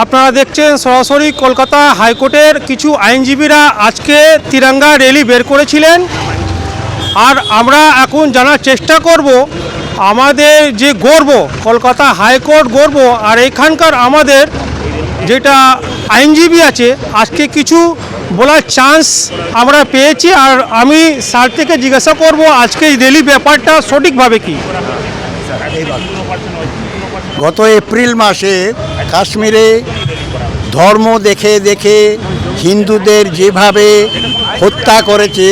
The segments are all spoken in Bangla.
আপনারা দেখছেন সরাসরি কলকাতা হাইকোর্টের কিছু আইনজীবীরা আজকে তিরঙ্গা র্যালি বের করেছিলেন। আর আমরা এখন জানার চেষ্টা করব আমাদের যে গর্ব, কলকাতা হাইকোর্ট গর্ব, আর এখানকার আমাদের যেটা আইনজীবী আছে আজকে কিছু বলার চান্স আমরা পেয়েছি। আর আমি স্যার থেকে জিজ্ঞাসা করব আজকে এই র্যালি ব্যাপারটা সঠিকভাবে কি। গত এপ্রিল মাসে কাশ্মীরে ধর্ম দেখে দেখে হিন্দুদের যেভাবে হত্যা করেছে,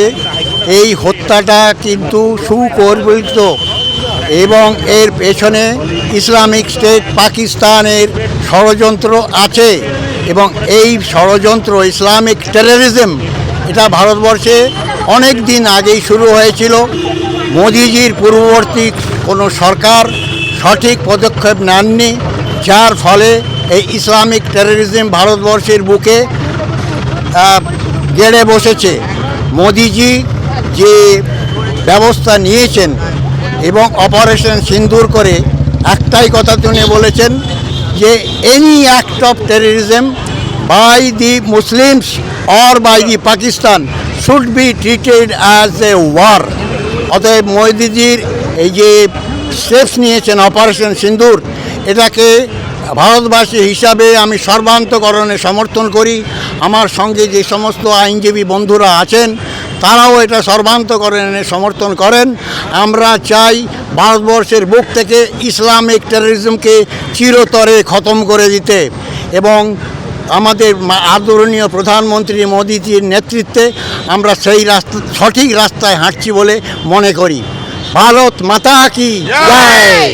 এই হত্যাটা কিন্তু সুপরিকল্পিত এবং এর পেছনে ইসলামিক স্টেট পাকিস্তানের ষড়যন্ত্র আছে। এবং এই ষড়যন্ত্র ইসলামিক টেররিজম এটা ভারতবর্ষে অনেক দিন আগেই শুরু হয়েছিল। মোদিজির পূর্ববর্তী কোনো সরকার সঠিক পদক্ষেপ নেননি, যার ফলে এই ইসলামিক টেররিজম ভারতবর্ষের বুকে গেড়ে বসেছে। মোদিজি যে ব্যবস্থা নিয়েছেন এবং অপারেশন সিন্দুর করে একটাই কথা তিনি বলেছেন যে any act of terrorism by the Muslims or by the Pakistan should be treated as a war. অতএব মোদিজির এই যে স্টেপস নিয়েছেন অপারেশন সিন্দুর, এটাকে ভারতবাসী হিসাবে আমি সর্বান্তকরণে সমর্থন করি। আমার সঙ্গে যে সমস্ত আইনজীবী বন্ধুরা আছেন তারাও এটা সর্বান্তকরণে সমর্থন করেন। আমরা চাই ভারতবর্ষের বুক থেকে ইসলামিক টেররিজমকে চিরতরে খতম করে দিতে এবং আমাদের আদরণীয় প্রধানমন্ত্রী মোদিজির নেতৃত্বে আমরা সেই সঠিক রাস্তায় হাঁটছি বলে মনে করি। ভারত মাতা কি জয়।